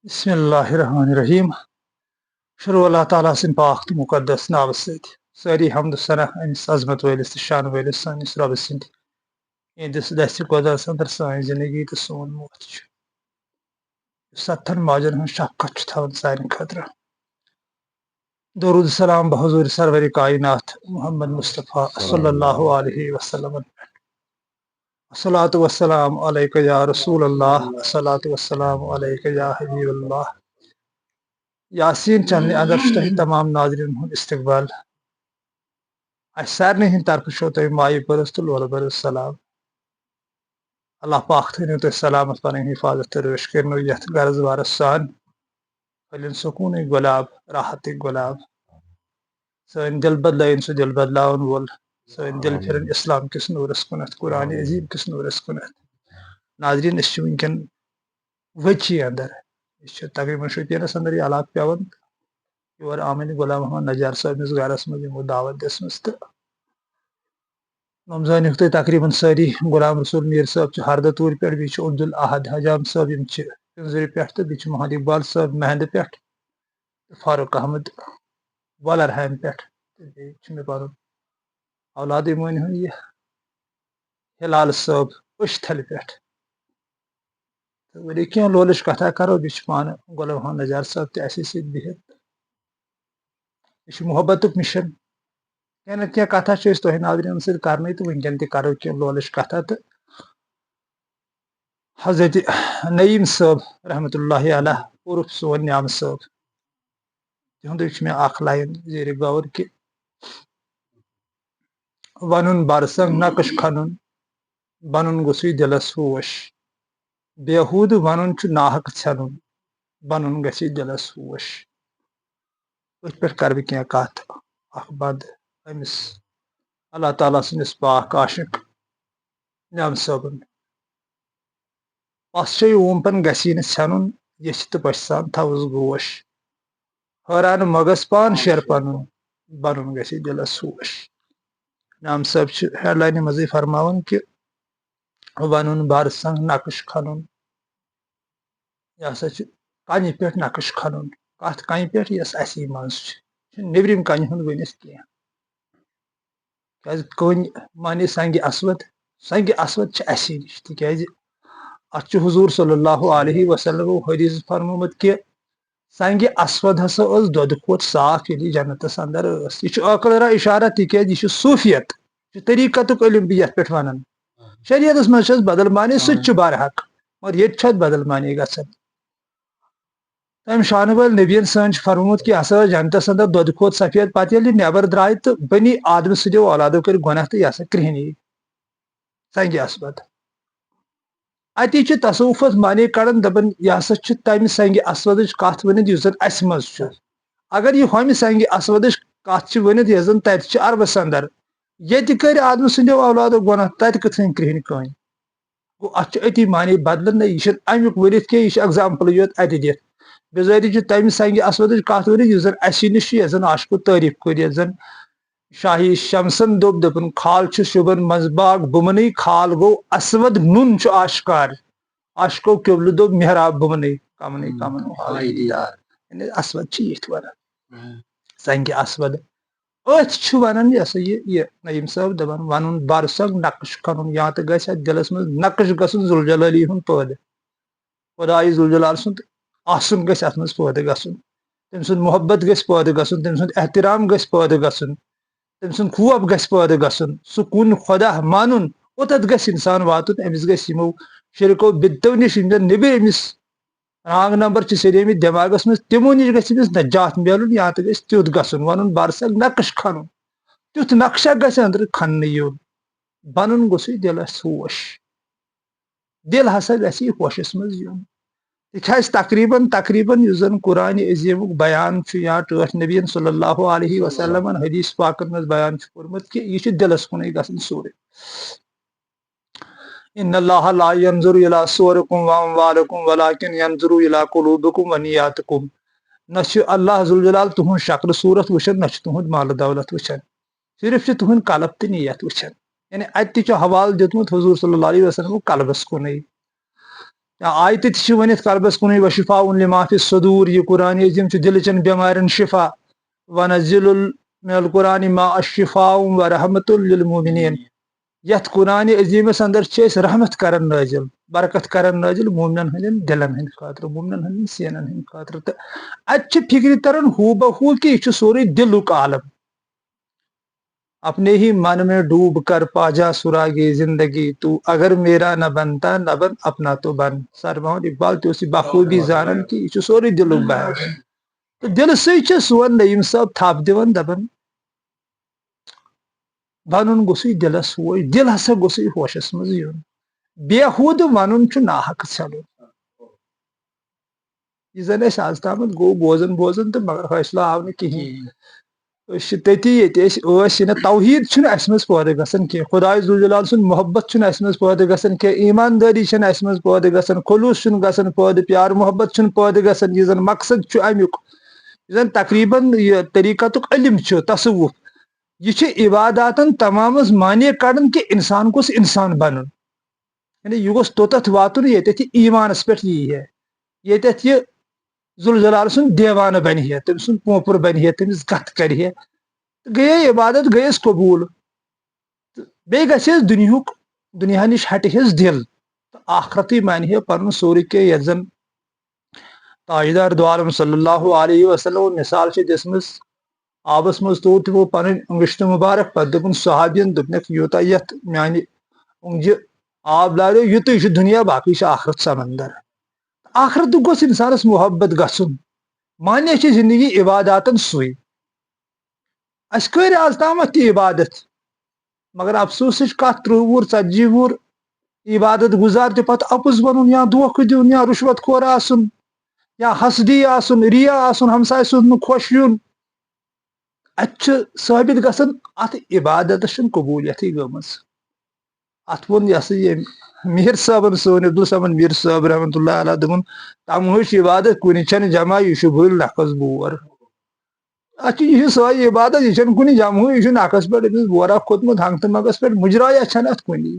بسم اللہ الرحمن الرحیم شروع اللہ تعالیٰ سن پاک تو مقدس ناو ست ساری حمد و ثنا امس عظمت ولس تو شان ولس سانس رب سند اہندس دست قدرس اندر سان زندگی تو سون موت ستن ماجن ہند شفقت تھوان سان خطر درود السلام بحضور سرور کائنات محمد مصطفیٰ صلی اللہ علیہ وسلم الصلاۃ والسلام علیک یا رسول اللہ الصلاۃ والسلام علیک یا حبیب اللہ یاسین چند اندر تہ تمام ناظرین ہند استقبال سارے ہند طرف چھو تہ مائی برس تو لول برس سلام اللہ پاک تھو تہ سلامت پن حفاظت تو رٲچھ کرنو یتھ غرض وارس سان پھلن سکون گلاب راحت گلاب سن دل بدلائن سہ دل بدلاون وول سن دل پھرن اسلام کس نورس کنت قرآن عظیم کس نورس کنت ناظرین اس ونکن وچی اندر یہ تقریباً شوپینس اندر یہ علاقہ پیوان یور آمن غلام محمد نجار صاحب نس گرس مز دعوت دسمس تو نم زانک تھی تقریباً ساری غلام رسول میر صاحب ہردہ طور پہ بیچ عبد الاحد حجام صاحب پنزر پہ تو بیچ محمد اقبال صاحب مہند پہ فاروق احمد والرہام پہ مے پن اولاد مون ہند یہ ہلال صاحب اشتھل پہ ورے کی لولش کتھا کرو بیچ پان غلام محمد نجار صاحب تہ اسی ست بہت یہ محبت مشن کی نہ کی کتھا تہ ناظرین ست کرنے تو ونکن تہ کرو کی لولش کتھا تو حضرت نعیم صاحب رحمۃ اللہ علیہ عرف سون نعام صاحب تہند مے اخ لائن زیر غور کہ ونن برسنگ نقش کھنن بنن گوسوی دلس ہوش بےحود ونن چھ ناحق ژھنن بنن گژھی دلس ہوش ات پہ کر بہ کی کت اخ بند امس اللہ تعالیٰ سندس پاک عاشق نعام صٲبن پس اوم پن گسی نہ ژھنن یچھ تو پچھ سان تھوس گوش حیران مگس پان شیر پنن بنن گسی دلس ہوش نعام صاحب ہیڈ لائن مزے فرماون کہ ونن برسنگ نقش کھنن یہ ہسا کنہ پہ نقش کھنن کت کنہ پہ یس اسی مز نبرم کنہ ہند ونس کی کن مانے سنگ اسود اسی نش تکیاز ات حضور صلی اللہ علیہ وسلم حدیث فرمومت کہ سنگ اسود ہسا اس دود کھوت صاف یلی جنتس اندر یہ عقل را اشارہ تکیاز یہ صوفیت طریقت علم بہ یت پہ ونان شریعتس مز بدل معنی سہ برحق مگر یہ بدل معنی گژھان تم شان ول نبین سن فرموت کہ ہسا جنتس اندر دود کھوت سفید پتہ ییٚلہِ نٮ۪بر درٛاے تہٕ بنی آدم سٕنٛدیو اولادو کٔرۍ گۄناہ تہٕ یہِ ہسا کرٛہنیے سنگ اسود اتی چھ تصوفس معنی کڑان دپان یہ ہسا چھ تمہ سنگ اسودچ کت ونتھ یس زن اس مز چھ اگر یہ ہومہ سنگ اسودچ کت چھ ونتھ یس زن تتہ چھ عربس اندر ییٚتہِ کٔرۍ آدم سٕنٛدیو اولادو گۄناہ تتہِ کتھ کٔنۍ کرہن کٕہٕنۍ گوٚو اتھ چھ أتی معنی بدلن نہ یہ چھ امیُک ؤنتھ کینٛہہ یہ چھ ایگزامپل یوت اتہِ دِتھ بِذٲتی چھ تمہِ سنگ اسودچ کت ؤنتھ یُس زن اسی نش چھ یس زن عاشقو تعریف کوٚر یس زن شاہی شمسن دوٚپ دوٚپُن خال چھُ شوبان منٛزباگ بُمنٕے خال گوٚو اسود نوٚن چھُ آشکار عاشقو قبلہٕ دوٚپ محراب بُمنٕے کمنٕے کمن یعنی اسود چھ یتھ ونان سنگ اسود أتھۍ چھُ ونان یہ ہسا یہ نعیم صٲب دپان ونُن برسنگ نقش کھنن یا تو گژھِ اتھ دلس منٛز نقش گژھُن ذوالجلالی ہُنٛد پٲدٕ خدایہِ ذوالجلال سُنٛد آسُن گژھِ اتھ منٛز پٲدٕ گژھُن تٔمۍ سُنٛد محبت گژھِ پٲدٕ گژھُن تٔمۍ سُنٛد احترام گژھِ پٲدٕ گژھُن تٔمۍ سُنٛد خوف گژھِ پٲدٕ گژھُن سُہ کُن خۄدا مانُن اوٚتتھ گژھِ انسان واتُن أمِس گژھِ یِمو شرکو بدتو نش یِم زن نبی أمِس رانگ نمبر چھِ سیٚدیمٕتۍ دٮ۪ماغس منٛز تِمو نش گژھِ أمِس نجات مِلُن یا تہٕ گژھِ تیُتھ گژھُن ونُن برسنگ نقش کھنُن تیُتھ نقشہ گژھِ أندرٕ کھننہٕ یُن بنُن گوٚژھُے دلس ہوش دل ہسا گژھِ یہِ ہوشس منٛز یُن تِکیازِ تقریباً یُس زن قرآنِ عظیٖمُک بیان چھُ یا ٹٲٹھ نبیین صلی اللہ علیہ وسلمن حدیث پاکن منٛز بیان چھُ کوٚرمُت کہِ یہِ چھُ دلس کُنُے گژھان سورُے ان اللہ لا ينظر الى صورکم واموالکم ولکن ينظر الى قلوبکم ونیاتکم نہ چھُ اللہ ذوالجلال تُہنٛز شکل صوٗرت وٕچھان نہ چھُ تُہنٛد مالہٕ دولت وٕچھان صرف چھُ تُہنٛد قلب تہٕ نیت وٕچھان یعنی اتہِ تہِ چھُ حوالہٕ دیُتمُت حضوٗر صلی اللہ علیہ وسلمُک قلبس کُنٕے آیتہِ تہِ چھِ ؤنِتھ قلبس کُنُے وشفاء لما فی الصدور، یہ قرآن عظیم چھُ دِلہٕ چٮ۪ن بٮ۪مارٮ۪ن شفا، ونزل من القرآن ما الشفاء ورحمۃ للمؤمنین، یتھ قرآن عظیمس اندر چھِ أسۍ رحمت کران نٲزل، برکت کران نٲزل مومنن ہٕنٛدٮ۪ن دلن ہٕنٛدِ خٲطرٕ، مومنن ہٕنٛدٮ۪ن سینن ہٕنٛدِ خٲطرٕ. تہٕ اتہِ چھِ فکرِ تران ہو بہو کہ یہ چھُ سورُے دلُک عالم. اپنے ہی من میں ڈوب کر پا جا سراغِ زندگی تو، اگر میرا نہ بنتا نہ بن اپنا تو بن. سر محمد اقبال تہِ اوس یہِ بخوٗبی زانان کہ یہ چھُ سورُے دلُک بحث. تہٕ دلہٕ سۭتۍ چھِ سون نعیٖم صٲب تھپھ دِوان دپان ونُن گوٚژھُے دلس ہوش، دل ہسا گوٚژھُے ہوشس منٛز یُن. بےحوٗدٕ ونُن چھُ ناحق ژھٮ۪نُن. یہِ زن اَسہِ آز تامتھ گوٚو بوزان بوزان تہٕ مگر حٲصلہٕ آو نہٕ کِہینۍ. أسۍ چھِ تٔتی ییٚتہِ أسۍ ٲسۍ یہِ نہٕ توحیٖد چھُنہٕ اَسہِ منٛز پٲدٕ گژھان کینٛہہ، خۄداے ذوالجلال سُنٛد محبت چھُنہٕ اَسہِ منٛز پٲدٕ گژھان کینٛہہ، ایماندٲری چھنہٕ اَسہِ منٛز پٲدٕ گژھان، خلوٗص چھُنہٕ گژھان پٲدٕ، پیار محبت چھُنہٕ پٲدٕ گژھان. یہِ زن مقصد چھُ امیُک، یہِ زن تقریٖباً یہِ طریٖقتُک علم چھُ، تصوُف، یہ چھُ عباداتن تمامس معنی کڑان کہ انسان گوٚژھ انسان بنُن. یعنی یہ گوٚژھ توٚتتھ واتُن ییٚتٮ۪تھ یہِ ایٖمانس پٮ۪ٹھ یی ہے، ییٚتٮ۪تھ یہِ ذوالجلال سُنٛد دیوانہٕ بنہِ ہے، تٔمۍ سُنٛد پوپُر بنہِ ہے، تٔمِس کتھ کرِ ہے. گٔیے عبادت گٔیس قبوٗل، تہٕ بیٚیہِ گژھٮ۪س دُنیا نِش ہٹہِ ہس دل، تہٕ آخرتٕے مانہِ ہے پنُن سورُے کینٛہہ. یتھ زن تاجدار دو عالم صلی اللہ علیہ وسلم مثال چھِ دِژمٕژ، آبس منٛز تور تِمو پنٕنۍ انگشتہٕ مُبارک، پتہٕ دوٚپُن صحابین، دوٚپنکھ یوٗتاہ یتھ میانہِ اونگجہِ آب لاریو یُتُے چھُ دُنیا، باقٕے چھُ آخرت سمندر. آخرتُک گوٚژھ انسانس محبت گژھُن، مانے چھِ زندگی عباداتن سُے. اسہِ کٔرۍ آز تامتھ تہِ عبادت، مگر افسوسٕچ کتھ 30 وُہُر 40 وُہُر عبادت گزار تہِ پتہٕ اپُز ونُن یا دھوکہٕ دیُن یا رُشوت خور آسُن یا حسدی آسُن، ریا آسُن، ہمساے سُنٛد نہٕ خۄش یُن. اتہِ چھُ ثٲبت گژھان اتھ عبادتس چھنہٕ قبوٗلیتھٕے گٔمٕژ. اتھ ووٚن یہِ ہسا یہِ میٖر صٲبن، سون عبدالصمد میٖر صٲب رحمتہ اللہ علیہ، دوٚپُن تمہٕچ عبادت کُنہِ چھنہٕ جمع، یہِ چھُ بٔلۍ نکھس بور. اتھ چھِ، یہِ چھِ سۄے عبادت، یہِ چھنہٕ کُنہِ جمہٕے، یہِ چھُ نکھس پٮ۪ٹھ أمِس بورا کھوٚتمُت ہنگہٕ تہٕ منگس پٮ۪ٹھ، مُجرایا چھنہٕ اتھ کُنی.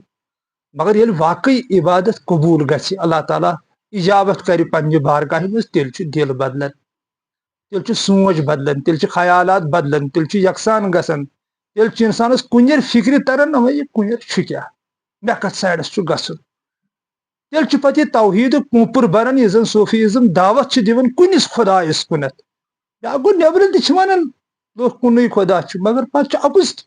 مگر ییٚلہِ واقعی عبادت قبوٗل گژھِ، اللہ تعالیٰ اجابت کرِ پننہِ بارگاہہِ منٛز، تیٚلہِ چھُ دل بدلان، تیٚلہِ چھُ سونٛچ بدلان، تیٚلہِ چھِ خیالات بدلان، تیٚلہِ چھُ یکسان گژھان، تیٚلہِ چھُ انسانس کُنٮ۪ر فکرِ تران یہِ کُنٮ۪ر چھُ کیٛاہ، مےٚ کتھ سایڈس چھُ گژھُن. تیٚلہِ چھُ پتہٕ یہِ توحیٖدُک پوپُر بنان، یُس زن صوفیزم دعوت چھِ دِوان کُنِس خۄدایس کُنتھ. یا گوٚو نیبرٕ تہِ چھِ ونان لُکھ کُنُے خۄدا چھُ، مگر پتہٕ چھُ اپُز تہِ،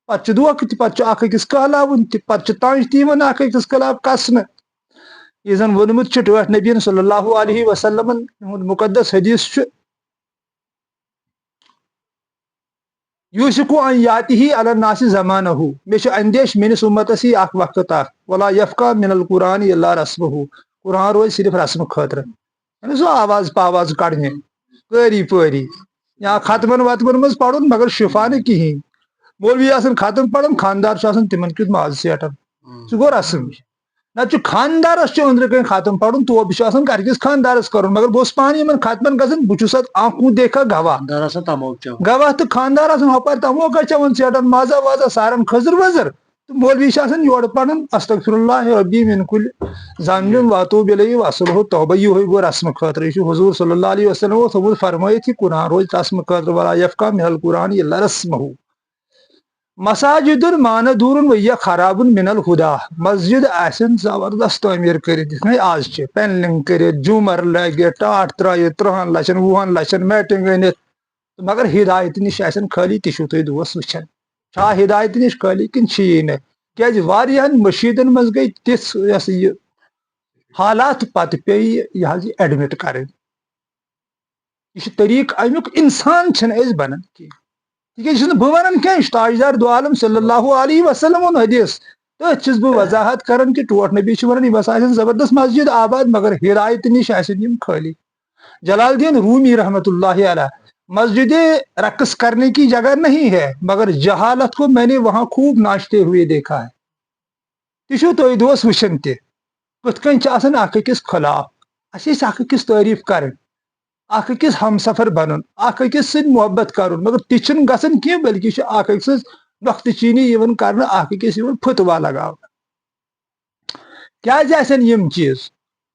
پتہٕ چھُ دھوکہٕ تہِ، پتہٕ چھُ اکھ أکِس کہلاوُن تہِ، پتہٕ چھُ تانج تہِ یِوان اکھ أکِس خلاف کسنہٕ. یہِ زن ووٚنمُت چھُ ٹٲٹھۍ نبیین صلی اللہ علیہ وسلمن، یِہُنٛد مُقدس حدیث چھُ، یوٗسِکُ ان یاتہِ علی الناس زمانہ، مےٚ چھُ اندیش میٲنِس اُمتس یی اکھ وقت اکھ، ولا یفقہ من القرآن الا رسمہ، قرآن روزِ صرف رسمہٕ خٲطرٕ. یعنی سُہ آواز پاواز کڑنہِ، قٲری پٲری، یا ختمن وتمن منٛز پرُن مگر شفا نہٕ کہیٖنۍ. مولوی آسان ختم پران، خاندار چھُ آسان تِمن کیُتھ ماز ژیٹان، سُہ گوٚو رسم. نتہٕ چھُ خاندارس چھُ أنٛدرٕ کٔنۍ ختم پرُن، توبہٕ چھُ آسان گرِکِس خاندارس کرُن. مگر بہٕ اوسُس پانہٕ یِمن ختمن گژھان، بہٕ چھُس اتھ آنکھوں دیکھا گواہ، گواہ تہٕ خاندار آسان ہۄپٲرۍ تموکا چٮ۪وان ژیٹان مازا وازا ساران کھٔزٕر ؤزٕر، تہٕ مولوی چھُ آسان یورٕ پران استغفر اللہ ربی من کُلہِ ذنبٍ واتوب الیہ واصلحُ توبہ. یِہوے گوٚو رسمہٕ خٲطرٕ. یہِ چھُ حضوٗر صلی اللہ علیہ وسلمو تھوٚومُت فرمٲیِتھ، یہِ قرآن روزِ رسمہٕ خٲطرٕ، ولا یفقہ من القرآن الا رسمہ. مساجد مانہٕ ویہ خراب من الہدا، مسجد آسن زبردست تعمیٖر کٔرِتھ یِتھ کٔنۍ آز چھِ، پینلنگ کٔرِتھ، جوٗمر لٲگِتھ، ٹاٹھ ترٲیِتھ 30 لچھن 20 لچھن میٹنگ أنِتھ، مگر ہدایتہٕ نِش آسن خٲلی. تہِ چھِو تُہۍ دوس وٕچھان، چھا ہدایتہٕ نِش خٲلی کِنہٕ چھِیی نہٕ. کیازِ واریاہن مٔشیٖدن منٛز گٔے تِژھ یہِ ہسا یہِ حالات، پتہٕ پیٚیہِ یہِ حظ یہِ ایڈمٹ کرٕنۍ. یہِ چھُ طریٖقہٕ امیُک، انسان چھِنہٕ أسۍ بنان کینٛہہ. تِکیازِ یہِ چھُس نہٕ بہٕ ونان کینٛہہ، یہِ چھُ تاجدار دو عالم صلی اللہ علیہ وسلم ہُنٛد حدیث. تٔتھۍ چھُس بہٕ وضاحت کران کہ ٹوٹھ نبی چھِ ونان یِم ہسا آسن زبردست مسجد آباد، مگر ہدایتہٕ نِش آسن یِم خٲلی. جلال الدین رومی رحمتہ اللہ علیہ، مسجد رقص کرنے کی جگہ نہیں ہے، مگر جہالت کو میں نے وہاں خوب ناچتے ہوئے دیکھا ہے. تہِ چھِو تُہۍ دوس وٕچھان تہِ کِتھ کٔنۍ چھِ آسان اکھ أکِس خلاف. اَسہِ ٲسۍ اکھ أکِس تعٲریٖف کرٕنۍ، اکھ أکِس ہمسفر بنُن، اکھ أکِس سۭتۍ محبت کرُن، مگر تہِ چھُنہٕ گژھان کینٛہہ، بلکہِ چھُ اکھ أکۍ سٕنٛز نۄختہٕ چیٖنی یِوان کرنہٕ، اکھ أکِس یِوان فتوا لگاونہٕ. کیازِ آسن یِم چیٖز؟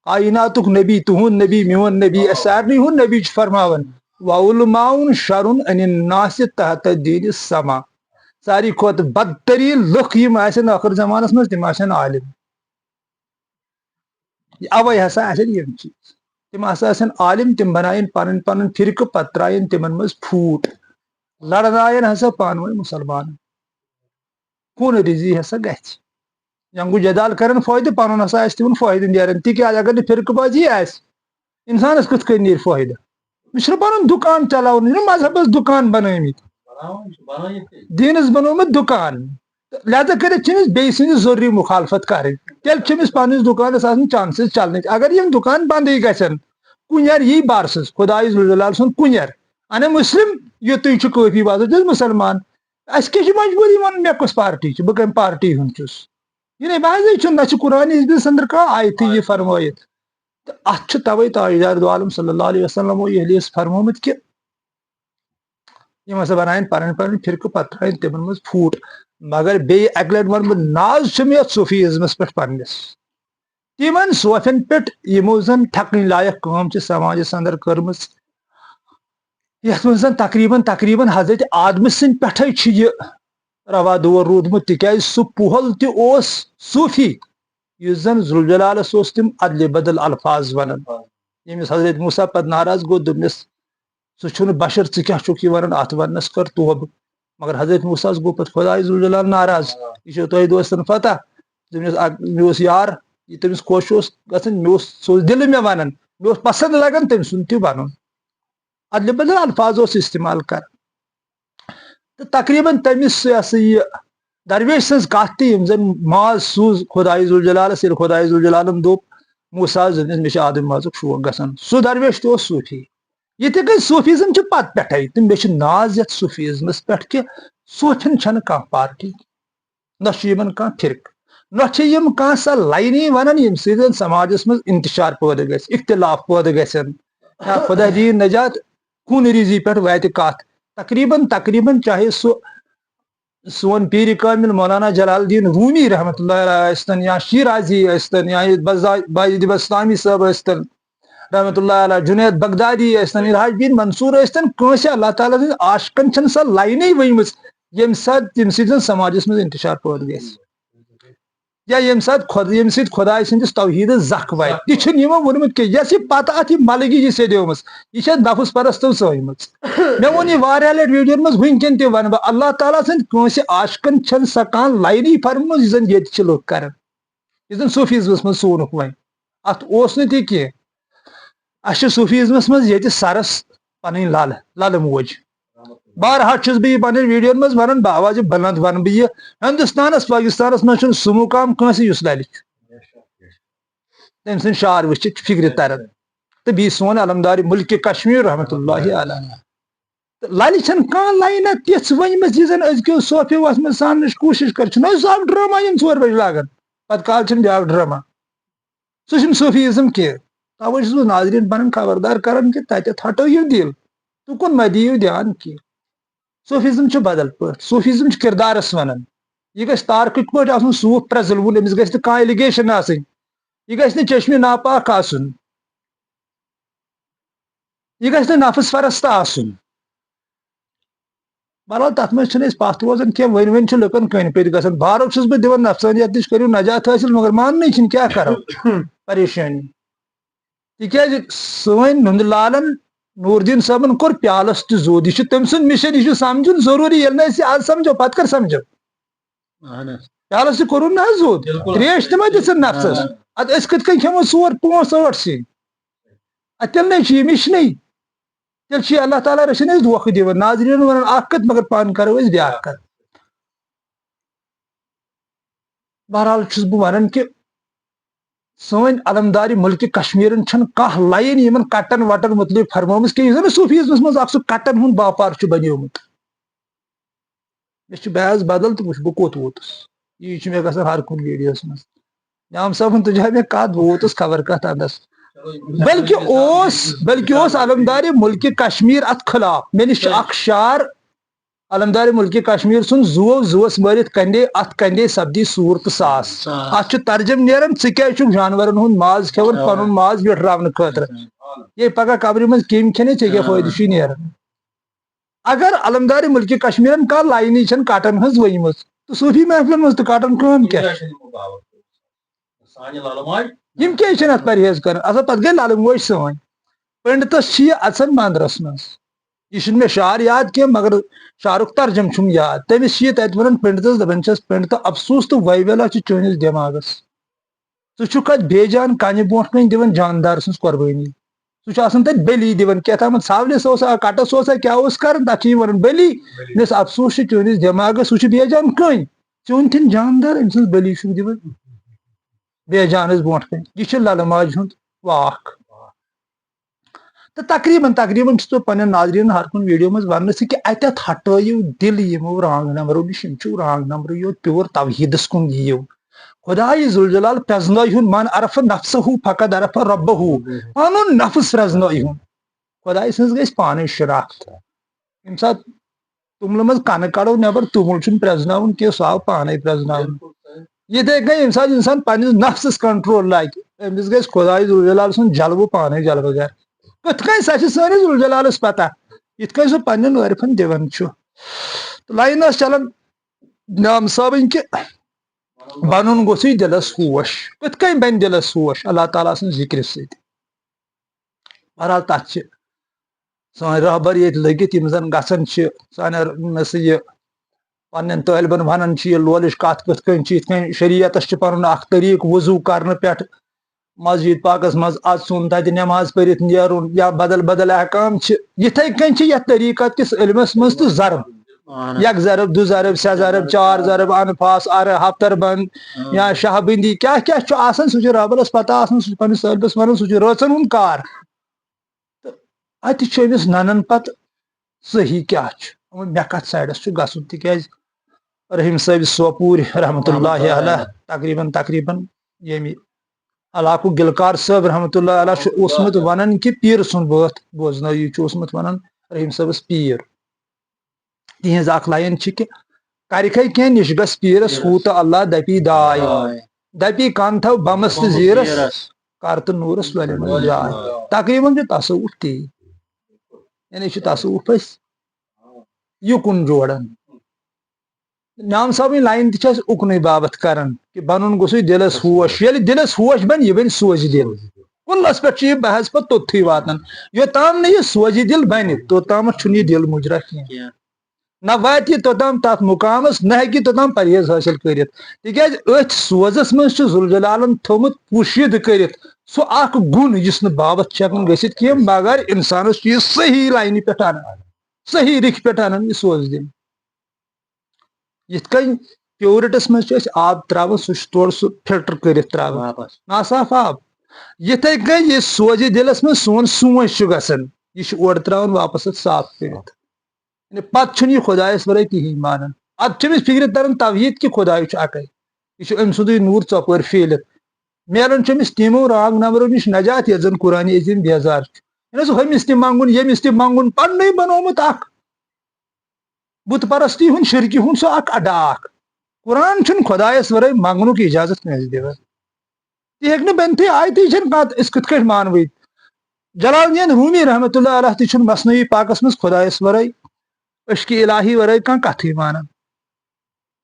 کائناتک نبی تہند نبی میون نبی سارنی ہند نبی فرماون وعلماؤن شرن ان الناس تحت دین السما ساری کھت بدترین لُکھ یم آسن ٲخر زمانس منٛز تِم آسن عالم اوے ہسا آسن یم چیز تم ہسا آسن عالم تم بنائن پنن پنن فرقہٕ پتہٕ ترٛایَن تمن منٛز پھوٗٹ لڑناین ہسا پانہٕ ؤنۍ مُسلمان خوٗنہٕ ریزی ہسا گژھِ جنگو جدال کرن فٲیدٕ پنُن ہسا آسہِ تمن فٲیدٕ نیران تِکیازِ اگر نہٕ فرقہٕ بٲزی آسہِ انسانس کِتھ کٔنۍ نیرِ فٲیدٕ مےٚ چھُنہٕ پنُن دُکان چلاوُن یہِ چھُنہٕ مذہبس دُکان بنٲومٕتۍ دیٖنس بنوومُت دُکان لہذا کٔرِتھ چھِ أمِس بیٚیہِ سٕنٛدِس ضروٗری مُخالفت کرٕنۍ تیٚلہِ چھِ أمِس پننِس دُکانس آسان چانسز چلنٕچ اگر یِم دُکان بندٕے گژھن کُنٮ۪ر یی بارسس خۄدایہِ ذوالجلال سُنٛد کُنٮ۪ر انا مسلم یہِ تُہۍ چھِو کٲفی باسان تُہۍ مُسلمان اسہِ کیٛاہ چھِ مجبوٗری ونُن مےٚ کۄس پارٹی چھِ بہٕ کمہِ پارٹی ہُنٛد چھُس یہِ نَے باسے چھُنہٕ نہ چھُ قرآنِ حدیثس انٛدر کانٛہہ آیتھٕے یہِ فرمٲیِتھ تہٕ اتھ چھُ توے تاجدار دو عالم صلی اللہ علیہ وسلمو یہِ حدیث فرمومُت کہِ یم ہسا بنایَن پنٕنۍ پنٕنۍ فرقہٕ پتہٕ ترٛایَن تمن منٛز پھوٗٹ مگر بیٚیہِ اکہِ لٹہِ ونہٕ بہٕ ناز چھُ مےٚ یتھ صوفیزمس پٮ۪ٹھ پننس تمن صوفین پٮ۪ٹھ یِمو زن ٹھکنۍ لایق کٲم چھِ سماجس انٛدر کٔرمٕژ یتھ منٛز زن تقریباً حضرت آدمہٕ سٕنٛدۍ پٮ۪ٹھے چھُ یہِ روا دور روٗدمُت تِکیازِ سُہ پُہل تہِ اوس صوٗفی یُس زن ذوالجلالس اوس تِم ادلہِ بدل الفاظ ونان ییٚمِس حضرت موسیٰ پتہٕ ناراض گوٚو دوٚپنس سُہ چھُنہٕ بشر ژٕ کیٛاہ چھُکھ یہِ ونان اتھ وننس کر توبہٕ مگر حضرت موسیٰ ہس گوٚو پتہٕ خۄداے ذوالجلال ناراض یہِ چھو تۄہہِ دوستن پتہ دوٚپنس مےٚ اوس یار یہِ تٔمِس خۄش اوس گژھان مےٚ اوس سُہ اوس دِلہٕ مےٚ ونان مےٚ اوس پسنٛد لگان تٔمۍ سُنٛد تہِ ونُن ادلہِ بدل الفاظ اوس استعمال کران تہٕ تقریباً تٔمِس یہِ ہسا یہِ درویش سٕنٛز کتھ تہِ یِم زن ماز سوٗز خۄداے ذوالجلالس ییٚلہِ خۄداے ذوالجلالن دوٚپ موسیٰ ہس دوٚپنس مےٚ چھُ آدم مازُک شوق گژھان سُہ درویش تہِ اوس صوٗفی یِتھٕے کٔنۍ صوٗفیزم چھُ پتہٕ پٮ۪ٹھے تہٕ مےٚ چھُ ناز یتھ صوٗفیزمس پٮ۪ٹھ کہِ صوفین چھنہٕ کانٛہہ پارٹی نہ چھُ یِمن کانٛہہ فرقہٕ نہ چھِ یِم کانٛہہ سۄ لاینے ونان ییٚمہِ سۭتۍ زن سماجس منٛز انتشار پٲدٕ گژھِ اختلاف پٲدٕ گژھن یا خۄدا دِیِن نجات خوٗنہٕ ریزی پٮ۪ٹھ واتہِ کتھ تقریباً چاہے سُہ سون پیٖرِ کامل مولانا جلال الدین رومی رحمتہ اللہ علیہ ٲسۍتن یا شیٖرازی ٲسۍتن یا باجد بستامی صٲب ٲسۍتن رحمتہ اللہ علیہ جُنید بغدادی ٲسۍتن الحاج الدین منصور ٲسۍتن کٲنٛسہِ اللہ تعالیٰ سٕنٛدۍ عاشقن چھنہٕ سۄ لاینٕے ؤنمٕژ ییٚمہِ ساتہٕ تمہِ سۭتۍ زن سماجس منٛز انتشار پٲدٕ گژھِ یا ییٚمہِ سۭتۍ خۄداے سٕنٛدِس توحیٖدس زکھ واتہِ تہِ چھُنہٕ یِمو ووٚنمُت کینٛہہ یۄس یہِ پتہٕ اتھ یہِ ملگی چھِ سیٚدیومٕژ یہِ چھےٚ نفس پرستو ژٲنٛجمٕژ مےٚ ووٚن یہِ واریاہ لٹہِ ویٖڈیوَن منٛز وٕنکیٚن تہِ ونہٕ بہٕ اللہ تعالیٰ سٕنٛدۍ کٲنٛسہِ عاشقن چھنہٕ سۄ کانٛہہ لاینٕے فرمٲژ یُس زن ییٚتہِ چھِ لُکھ کران یُس زن صوٗفیزمس منٛز سونُکھ وۄنۍ اتھ اوس نہٕ تہِ کینٛہہ اسہِ چھُ صوٗفیزمس منٛز ییٚتہِ سرس پنٕنۍ للہٕ موج بارہا چھُس بہٕ یہِ پنٕنٮ۪ن ویٖڈیوَن منٛز ونان باوازِ بلند ونہٕ بہٕ یہِ ہندوستانس پاکستانس منٛز چھُنہٕ سُہ مُقام کٲنٛسہِ یُس للہِ چھُ تٔمۍ سٕنٛدۍ شعر وٕچھِتھ فِکرِ تران تہٕ بیٚیہِ سون علمدارِ مُلکہِ کشمیٖر رحمتہ اللہ علیہ تہٕ للہِ چھنہٕ کانٛہہ لاینہ تِژھ ؤنمٕژ یہِ زن أزکیو صوفیو اتھ منٛز ساننٕچ کوٗشش کرِ چھُنہ سُہ اکھ ڈرامہ یِم 4 بجہِ لاگان پتہٕ کالہٕ چھُنہٕ بیاکھ ڈرامہ سُہ چھُنہٕ صوفیزم کینٛہہ توے چھُس بہٕ ناظریٖن پنٕنۍ خبردار کران کہِ تتٮ۪تھ ہٹٲیِو دِل تُکُن مہ دِیِو دھیان کینٛہہ صوفیزم چھُ بدل پٲٹھۍ صوفیزم چھُ کردارس ونان یہِ گژھِ تارکٕکۍ پٲٹھۍ آسُن صوٗف پرٛزلوُن أمِس گژھِ نہٕ کانٛہہ ایلِگیشن آسٕنۍ یہِ گژھِ نہٕ چشمہِ ناپاک آسُن یہِ گژھِ نہٕ نفس پرست آسُن بہرحال تتھ منٛز چھِنہٕ أسۍ پتھ روزان کینٛہہ وۄنۍ چھِ لُکن کٔنۍ پٔتۍ گژھان بہرو چھُس بہٕ دِوان نفسٲنیت نِش کٔرِو نجات حٲصِل مگر ماننٕے چھِنہٕ کیٛاہ کرو پریشٲنی تِکیازِ سٲنۍ نُندٕ لالن نوٗر دیٖن صٲبن کوٚر پیالس تہِ زوٚد یہِ چھُ تٔمۍ سُنٛد مِشن یہِ چھُ سمجُن ضروٗری ییٚلہِ نہٕ أسۍ یہِ آز سمجھو پتہٕ کر سمجھو پیالس تہِ کوٚرُن نہ حظ زوٚد تریش تہِ ما دِژٕن نفسس ادٕ أسۍ کِتھ کٔنۍ کھٮ۪مو 4 5 8 سِنۍ ادٕ تیٚلہِ نَے چھُ یہِ مِشنٕے تیٚلہِ چھُ یہِ اللہ تعالیٰ رٔچھِنۍ أسۍ دھوکہٕ دِوان ناظریٖن ونان اکھ کتھ مگر پانہٕ کرو أسۍ بیاکھ کتھ بہرحال چھُس بہٕ ونان کہِ سٲنۍ علمدارِ مُلکہِ کشمیٖرن چھنہٕ کانٛہہ لاین یِمن کٹن وٹن مُتعلق فرمٲومٕژ کینٛہہ یُس زن صوفیزمس منٛز اکھ سُہ کٹن ہُنٛد باپار چھُ بنیومُت مےٚ چھُ بحث بدل تہٕ وٕچھ بہٕ کوٚت ووتُس یی چھُ مےٚ گژھان ہر کُنہِ ویٖڈیوس منٛز نعام صٲبن تُجاے مےٚ کتھ بہٕ ووتُس خبر کتھ انٛدس بلکہِ اوس علمدارِ مُلکہِ کشمیٖر اتھ خٕلاف مےٚ نِش چھُ اکھ شعر علمدار ملک کشمیر سن زوس مرت کندے ات کندے سپدی سور تو ساس ات ترجم نیران ثہ جانورن ہند ماز کھیون پن ماز وٹراؤن خاطر یہ پگہ قبر مز کم کھنے ے فائدہ نیران اگر علمدار ملک کشمیرن کا لائنی چھن کٹن ہز ورم تو صوفی محفلن مز تو کٹن کام کیا ات پرہیز کر اصل پتہ گئی لل موج سن پنڈتس یہ اچان مندرس مز یہ مے شعر یاد کی مگر شعرک ترجم چھم یاد تمس یہ تت ون پنڈتس دپان چھس پنڈت افسوس تو ویلا چٲنِس دٮ۪ماغس ژٕ ات بے جان کنہ برونٛٹھ کن دِوان جاندار سٕنٛز قۄربٲنی سہ تت بلی دِوان کیٛاہ ساولس کٹس کیا کران تک ون بلی مس افسوس چٲنِس دٮ۪ماغس سہ بے جان کٔنۍ ژٕ اوٚنتھن جاندار أمۍ سٕنٛز بلی چھُکھ دِوان بے جانس برونٛٹھ کن یہ لل ماجہِ ہُنٛد واکھ تو تقریباً چھُس بہٕ پننٮ۪ن ناظریٖنن ہر کُنہِ ویڈیو منٛز وننہٕ کہ اتٮ۪تھ ہٹٲیِو دل یِمو رانٛگ نمبرو نِش یِم چھِو رانٛگ نمبرٕے یوت پیور توحیٖدس کُن یِیِو خدایہِ ذوالجلال پرٛزنٲیہُن من عرف نفسہُ فقد عرف ربہُ پنُن نفس پرٛزنٲیہُن خدایہِ سٕنٛز گژھِ پانے شناخت ییٚمہِ ساتہٕ توٚملہٕ منٛز کنہٕ کڑو نٮ۪بر توٚمُل چھُنہٕ پرٛزناوُن کینٛہہ سُہ آو پانے پرٛزناونہٕ یِتھے کٔنۍ ییٚمہِ ساتہٕ انسان پننس نفسس کنٹرول لاگہِ أمِس گژھِ خدایہِ ذوالجلال سُنٛد جلوٕ پانے جلوٕ گر کِتھ کٔنۍ سۄ چھِ سٲنِس ذوالجلالس پتہ یِتھ کٔنۍ سُہ پننٮ۪ن عٲرفن دِوان چھُ لایِن ٲس چلان نام صٲبٕنۍ کہِ بنُن گوٚژھُے دلس ہوش کِتھ کٔنۍ بنہِ دلس ہوش اللہ تعالیٰ سٕنٛز ذِکرِ سۭتۍ بہرحال تتھ چھِ سٲنۍ رہبر ییٚتہِ لٔگِتھ یِم زن گژھان چھِ سانٮ۪ن یہ پننٮ۪ن طٲلبن ونان چھِ یہ لولٕچ کتھ کِتھ کٔنۍ چھِ یِتھ کٔنۍ شریعتس چھُ پنُن اکھ طریٖقہٕ وضوٗ کرنہٕ پٮ۪ٹھ مسجد پاکس منٛز اژُن تتہِ نٮ۪ماز پٔرِتھ نیرُن یا بدل بدل احکام چھِ یِتھے کٔنۍ چھِ یتھ طریٖقت کِس علمس منٛز تہٕ ضرب یک ضرب دو ضرب سہ ضرب چار ضرب انفاس ار ہفتر بند یا شاہ بندی کیا کیا چھُ آسان سُہ چھُ ربس پتہ آسان سُہ چھُ پننس طٲلبس ونان سُہ چھُ رٲژن ہُنٛد کار تہٕ اتہِ چھُ أمِس ننان پتہٕ صحیح کیاہ چھُ مےٚ کتھ سایڈس چھُ گژھُن تِکیازِ رحیٖم صٲب سوپوٗرۍ رحمتہ اللہ علیہ تقریٖباً ییٚمہِ علاقُک گلکار صٲب رحمتہ اللہ علیہ چھُ اوسمُت ونان کہ پیٖرٕ سُنٛد بٲتھ بوزنٲیِو چھُ اوسمُت ونان رحیٖم صٲبس پیٖر تِہنٛز اکھ لایِن چھِ کہ کرکھے کینٛہہ نِش گژھ پیٖرس ہوٗ تہٕ اللہ دپی داے دپی کن تھو بمس تہٕ زیٖرس کر تہٕ نوٗرس ولہِ جاے تقریٖباً چھُ تصوُف تی یعنی چھُ تصوُف أسۍ یُکُن جوڑان نام صٲبٕنۍ لایِن تہِ چھِ أسۍ اُکنُے باپتھ کران کہ بنُن گوٚژھُے دلس ہوش ییٚلہِ دلس ہوش بنہِ یہِ بنہِ سوزِ دل کُلس پٮ۪ٹھ چھُ یہِ بحث پتہٕ توٚتتھٕے واتان یوٚتام نہٕ یہِ سوزِ دل بنہِ توٚتامتھ چھُنہٕ یہِ دل مُجرا کینٛہہ نہ واتہِ یہِ توٚتام تتھ مُقامس نہ ہیٚکہِ توٚتام پرہیز حٲصِل کٔرِتھ تِکیازِ أتھۍ سوزس منٛز چھُ ذوالجلالن تھوٚومُت پوٗشیٖدٕ کٔرِتھ سُہ اکھ گُن یُس نہٕ باپتھ چھُ ہٮ۪کان گٔژھِتھ کینٛہہ مگر انسانس چھُ یہِ صحیح لاینہِ پٮ۪ٹھ انان صحیح رٕکھِ پٮ۪ٹھ انان یہِ سوز دِل یِتھ کٔنۍ پیورٹس منٛز چھِ أسۍ آب تراوان سُہ چھُ تورٕ سُہ فلٹر کٔرِتھ تراوان ناصاف آب یِتھے کٔنۍ یہِ سوزِ دِلس منٛز سون سونٛچ چھُ گژھان یہِ چھُ اورٕ تراوان واپس اتھ صاف کٔرِتھ پتہٕ چھُنہٕ یہِ خۄدایس ورٲے کِہینۍ مانان ادٕ چھُ أمِس فِکرِ تران توحیٖد کہِ خۄداے چھُ اکے یہِ چھُ أمۍ سُنٛدُے نوٗر ژۄپٲرۍ پھیٖرِتھ میلان چھُ أمِس تِمو رانٛگ نمبرو نِش نجات یتھ زن قرآنِ عظیٖم بیزار چھُ ہُمِس تہِ منٛگُن ییٚمِس تہِ منٛگُن پننُے بنومُت اکھ بُت پرستی ہُنٛد شرکہِ ہُنٛد سُہ اکھ اڈا اکھ قرآن چھُنہٕ خۄدایس ورٲے منٛگنُک اجازت کٲنٛسہِ دِوان تہِ ہیٚکہِ نہٕ بٔنتھٕے آیتی چھنہٕ کتھ أسۍ کِتھ کٲٹھۍ مانو یہِ جلال الدین روٗمی رحمتہ اللہ علیہ تہِ چھُنہٕ مثنوی پاکس منٛز خۄدایس ورٲے اشکہِ الہی ورٲے کانٛہہ کتھٕے مانان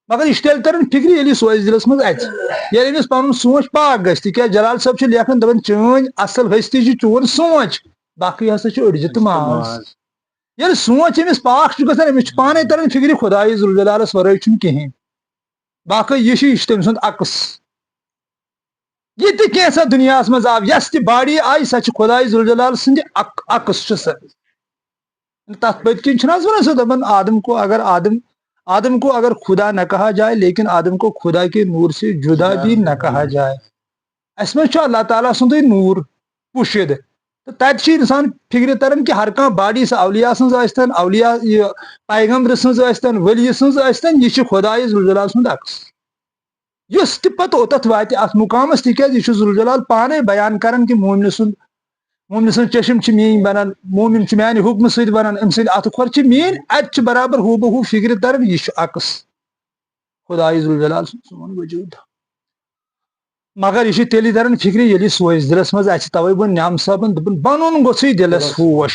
مگر یہِ چھُ تیٚلہِ تران فِکرِ ییٚلہِ یہِ سوزِ دِلس منٛز اژِ ییٚلہِ أمِس پنُن سونٛچ پاک گژھِ تِکیازِ جلال صٲب چھُ لیکھان دپان چٲنۍ اصل ہستی چھُ چون سونٛچ باقٕے ہسا چھُ أڑجہِ تہٕ ماز ییٚلہِ سونٛچ أمِس پاک چھُ گژھان أمِس چھُ پانے تران فِکرِ خۄدایہِ ذوالجلالس ورٲے چھُنہٕ کِہینۍ باقٕے یہِ چھُ تٔمۍ سُنٛد عکس یہِ تہِ کینٛژھا دُنیاہس منٛز آو یۄس تہِ باڈی آیہِ سۄ چھِ خۄدایہِ ذوالجلال سٕنٛدِ عکس چھُ سۄ تتھ پٔتۍ کِنۍ چھُنہ حظ ونان سُہ دپان آدم کو اگر خدا نہ کہا جائے لیکن آدم کو خدا کے نور سے جدا بھی نہ کہا جائے اس منٛز چھُ اللہ تعالیٰ سُنٛدُے نوٗر پوٗشِد تہٕ تتہِ چھُ انسان فِکرِ تران کہ ہر کانٛہہ باڈی سۄ اولیا سٕنٛز ٲسۍتن اولیا یہِ پیغمبرٕ سٕنٛز ٲسۍتن ؤلی سٕنٛز ٲسۍتن یہِ چھِ خۄدایہِ ذوالجلال سُنٛد عکس یُس تہِ پتہٕ اوٚتتھ واتہِ اتھ مُقامس تِکیازِ یہِ چھُ ذوالجلال پانے بیان کران کہ مومنہِ مومن سن چشم مین بنان مومن میانہ حکم ست بنان ام سند ات کھور مین ات برابر ہو بہ ہو فکر تران یہ عکس خدائے ذوالجلال سون وجود مگر یہ تیلی تران فکر یلی سوز دلس مز توے بن نعم صاحبن دپن بنن گوژھے دلس ہوش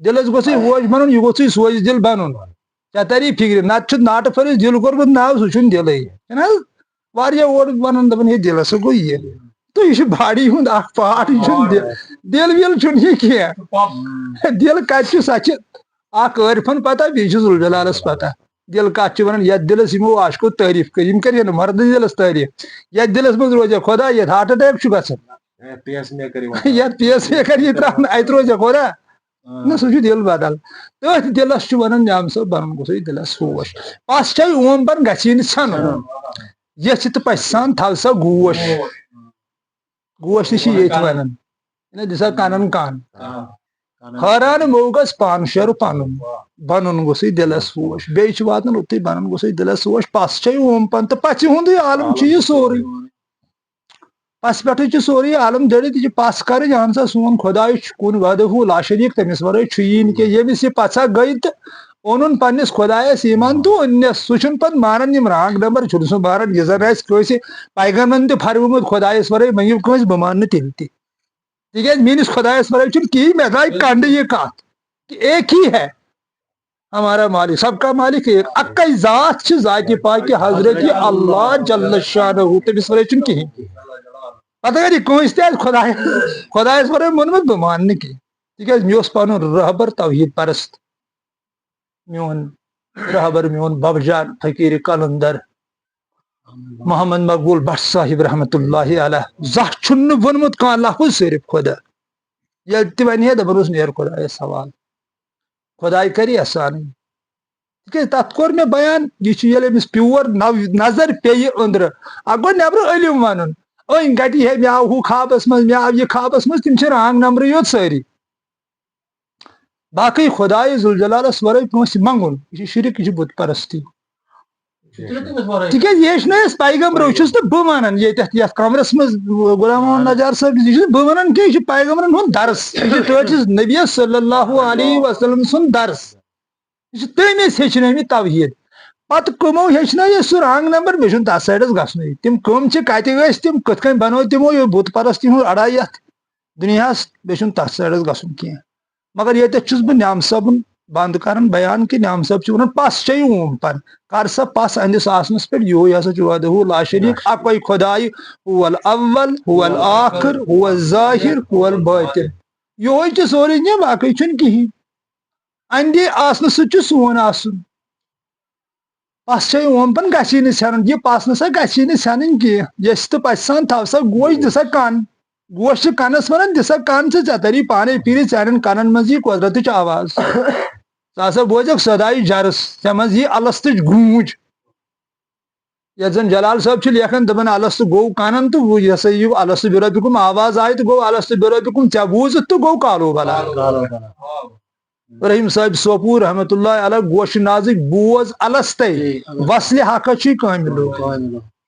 دلس گوژھے ہوش بنن یہ گوژھے سوز دل بنن کیا تری فکر نت ناٹ پھرس دل کورمت ناو سہ چھن دلے واریاہ اور ونان دپن ہے دلس گو یہ تو یہ باڈی ہند اخ پارٹ یہ دل ویل چھن یہ کی دل کت سچ اخ عارفن پتہ بیس ذوالجلالس پتہ دل کت ونان یت دلس یمو عاشقو تعریف کر یم کر مرد دلس تعریف یت دلس مز روزہ خدا یت ہارٹ اٹیک گھان یت پیس میکر یہ تران ات روزہ خدا نا سہ دل بدل تھی دلس ونان نعم صاحب بنن گوژھے دلس ہوش پس چھ اوم بن گژھی نہ ژھنن یھ تو پس سان تھو سا گوش گوش تہ یہ ونان دسا کنن کان حیران مو گس پان شیر پن بنن گوژھے دلس ہوش بیچ واتن اتھے بنن گوژھے دلس ہوش پس چھ اوم پن تو پچہ ہند عالم یہ سوری پس پہ سوری عالم دڑت یہ پس کر اہم سا سون خدا کن وحدہ لا شریک تمس ورے چھ یمس یہ پژھا گئی تو اون پنس خدایس ایمان تو انس سہ پہ مانان یم رانگ نمبر سہ مانان یہ زن آس پیغمبرن تہ فرموت خدایس ورے منگو کنس بہ مان تیل تہ تیز میس خدایس ورے چھ کی مے گئی کنڈ یہ کت کہ ایک ہی ہے ہمارا مالک سب کا مالک ایک اکے ذات ذات پاک حضرت اللہ جل شانہ تمس ورے چھ کہین پتہ اگر یہ کنس تہ خدایس ورے مونمت بہ مان کی تیز مے پن رہبر توحید پرست میون رہبر میون بب جان فقیر قلندر محمد مقبول بٹ صاحب رحمۃ اللہ علیہ زہ چھ ونمت کان لفظ صرف خدا یل تہ ون دپس نیر خدایس حوالہ خدائے کری احسان تیز تت کور مے بیان یہ امس پیور نظر پی اندر اک گو نبر علم ون این گٹی ہے مے آو ہو خوابس مز مے آو یہ خوابس مز تم رانگ نمبر یوت ساری باقی خدائے ذوالجلالس ورے کانس منگن یہ شرک یہ بت پرستی تیز یہ پیغمبر چھس تو بہ ونان یت کمرس مز غلام محمد نجار صاحب یہ بہ ونان کہ یہ پیغمبرن ہند درس یہ ٹھس نبی صلی اللہ علیہ وسلم سن درس یہ تمس ہیچنمت توحید پتہ کمو ہیچن سہ رانگ نمبر مے تر سائڈس گھن تم کم کت تم کت کن بنو تمو یہ بت پرستی ہند اڑائی یت دنیا مے تر سائڈس گھن کی مگر یہ چھس بہ نعم صاحبن بند کران بیان کہ نعم صاحب ونان پس چھ اوم پن کر سا پس اندس آسنس پہ یہ ہسا وحدہ لا شریک اکوے خدائے هو الاول هو الاخر هو الظاہر هو الباطن یہ سوری باقی چھ کہین اندے آسن ست سون آسن پس چھ اوم پن گژھی نہ ژھنن یہ پس نسا گژھی نہ ژھنن کی یس تو پس سان تھو سا گوش دسا کن گوش کنس ونان دسا کن ژے تری پانے پھر چانن کنن مز یہ قدرت آواز سا بوزک صدائی جرس ژے مز یہ الستچ گونج یت زن جلال صاحب لیکھان دپان الست گو کنن تو یہ سا یہ الست بربکم آواز آئی تو گو الست بربکم ژے بوزت تو گو کالو بلا رحیم صاحب سوپور رحمت اللہ علیہ گوش نازک بوز الستے وصل حق کاملو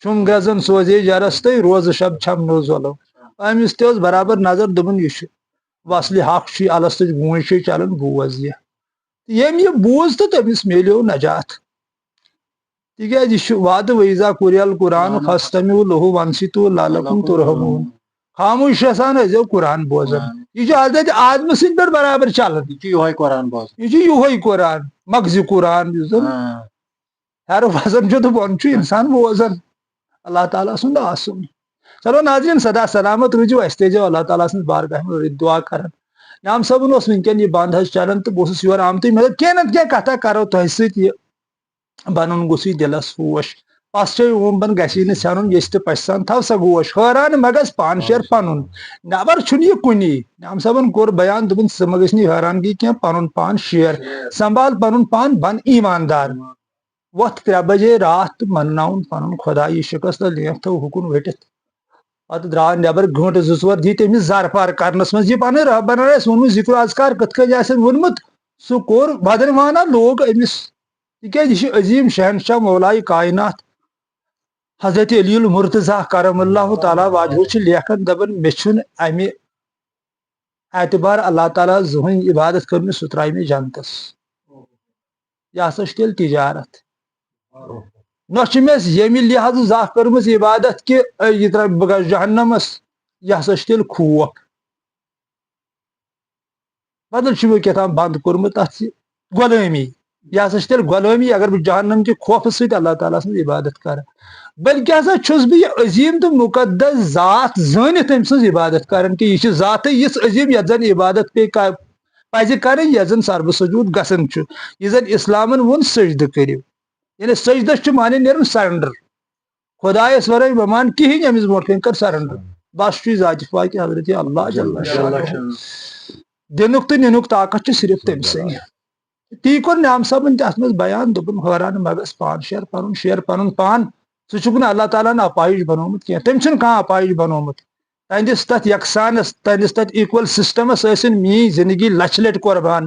چم گزن سوزے جرستے روز شب چھم نو زولو امس تہ برابر نظر دپن یہ وصل حق الست گونج چلان بوز یم یہ بوز تو تمس ملیو نجات تیز یہ وعدہ ویزا کوریا القرآن فاستمعوا له وانصتوا لعلکم ترحمون خاموش آسان ٲسۍزیو قرآن بوزان یہ حضرت آدم سند پہ برابر چلان یہ قرآن بوز یہ قرآن مغزی قرآن ہر وزن تو بون انسان بوزان اللہ تعالیٰ سند آسن چلو ناظرین سدا سلامت روزو اس تیزو اللہ تعالیٰ سند بارگاہ میں دعا کران نعم صاحبن ونکین یہ بند حس چلان تو بہت یور آمت مگر کی نت کی کتھا کرو تہ ست یہ بنن گوژھے دلس ہوش پس چھ اوم بن گژھی نہ ژھنن یس تہ پژھ سان تھو سا گوش حیران مگس پان شیر پنن نبر چھ یہ کنی نعم صاحبن کور بیان دپن ژٕ مہ گژھِ نہٕ حیرانگی کینٛہہ پنن پان شیر سنبھال پنن پان بن ایماندار وتھ 3 بجے رات منناون پنن خدا یہ شکست لیف تھو ہکن وٹتھ پتہ درا نبر گھنٹہ 2-4 دی تمس زار پار کرنس مز یہ پن رہبر آس وونمت ذکر اذکار کت کن آسن وونمت سہ کور بدنوانہ لوگ امس تیز یہ عظیم شہنشاہ مولائے کائنات حضرت علی المرتضیٰ کرم اللہ تعالیٰ واجہ لیکھان دپان مے چھن اعتبار اللہ تعالیٰ زہن عبادت کرنے سہ ترائی میں جنتس یہ ہسا تیل تجارت نہ مس یمہ لحاظ زاہ کرم عبادت کہ یہ ترا بہ گژھٕ جہنمس یہ ہسا تیل خوف بدل وہ کتام بند کورمت تک غلٲمی یہ ہسا تیل غلٲمی اگر بہ جہنم کہ خوف سۭتۍ اللہ تعالیٰ سٕنٛز عبادت کران بلکہ ہسا چھس بہ یہ عظیم تو مقدس ذات زٲنِتھ تٔمۍ سٕنٛز عبادت کران کہ یہ ذات یژھ عظیم یتھ زن عبادت پزِ کرٕنۍ یتھ زن سربہ سجود گژھان چھُ یہ زن اسلامن ووٚن سجدٕ کٔرِو یعنی سجدس چھُ معنی نیران سرنڈر خدایس ورٲے مہ مان کہیٖنۍ أمِس برونٛٹھ کَنۍ کر سرنڈر بس چھُے ذاتِ پاکہِ حضرت اللہ جل شانہ دِنُک تہٕ نِنُک طاقت چھُ صرف تٔمۍ سٕے تی کوٚر نعام صٲبن تہِ اتھ منٛز بیان دوٚپُن حٲران مہ گژھ پان شیر پنُن پان سُہ چھُکھ نہٕ اللہ تعالیٰ ہن اپاہِج بنومُت کینٛہہ تٔمۍ چھُنہٕ کانٛہہ اپاہِج بنومُت تہنٛدِس تتھ یکسانس تہنٛدِس تتھ ایٖکول سسٹمس ٲسِن میٲنۍ زندگی لچھِ لٹہِ قۄربان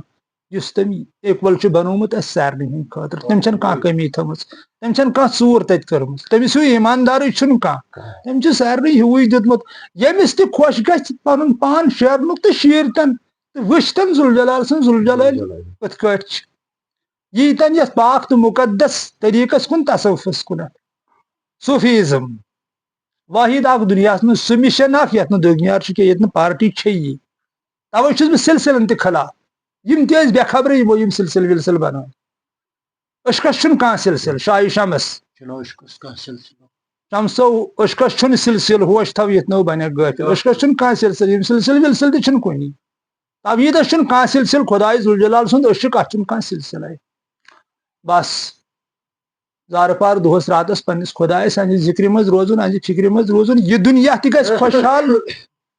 یُس تٔمۍ ایٖکول چھُ بنومُت اسہِ سارنٕے ہٕنٛدِ خٲطرٕ تٔمۍ چھنہٕ کانٛہہ کٔمی تھٲمٕژ تٔمۍ چھنہٕ کانٛہہ ژوٗر تتہِ کٔرمٕژ تٔمِس ہیوٗ ایٖماندارٕے چھُنہٕ کانٛہہ تٔمۍ چھُ سارنٕے ہیوٗوٕے دیُتمُت ییٚمِس تہِ خۄش گژھِ پنُن پان شیرنُک تہٕ شیٖرتن تہٕ وٕچھتن ذوالجلال سٕنٛز ذوالجلال کِتھ کٲٹھۍ چھِ ییٖتن یتھ پاک تہٕ مُقدس طریٖقس کُن تصوُفس کُنتھ صوفیزم واحد اکھ دُنیاہس منٛز سُہ مِشن اکھ یتھ نہٕ دُنیار چھُ کینٛہہ ییٚتہِ نہٕ پارٹی چھیی توے چھُس بہٕ سلسلن تہِ خلاف یم تہِ ٲسۍ بے خبرٕے یِمو یم سلسل ولسل بنٲے اشکس چھُنہٕ کانٛہہ سلسل شاہِ شمس شمسو اشکس چھُنہٕ سلسل ہوش تھو یتھ نو بنیکھ غٲفِل اشکس چھُنہٕ کانٛہہ سلسل یم سلسل ولسل تہِ چھُنہٕ کُنی توحیٖدس چھُنہٕ کانٛہہ سلسل خداے ذوالجلال سُنٛد اشک اتھ چھُنہٕ کانٛہہ سلسلے بس زارٕ پار دۄہس راتس پننس خدایس اہنٛدِ ذکرِ منٛز روزُن اہنٛدِ فکرِ منٛز روزُن یہِ دُنیا تہِ گژھِ خۄشحال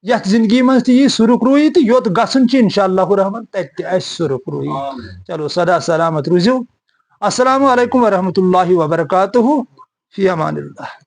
یتھ زندگی منٛز تہِ یی سُرُخ رویی تہٕ یوٚت گژھُن چھُ انشاء اللہ الرحمان تتہِ تہِ آسہِ سُرُخ رویی چلو سدا سلامت روٗزِو السلام علیکم ورحمۃ اللہ وبرکاتہ فی امان اللہ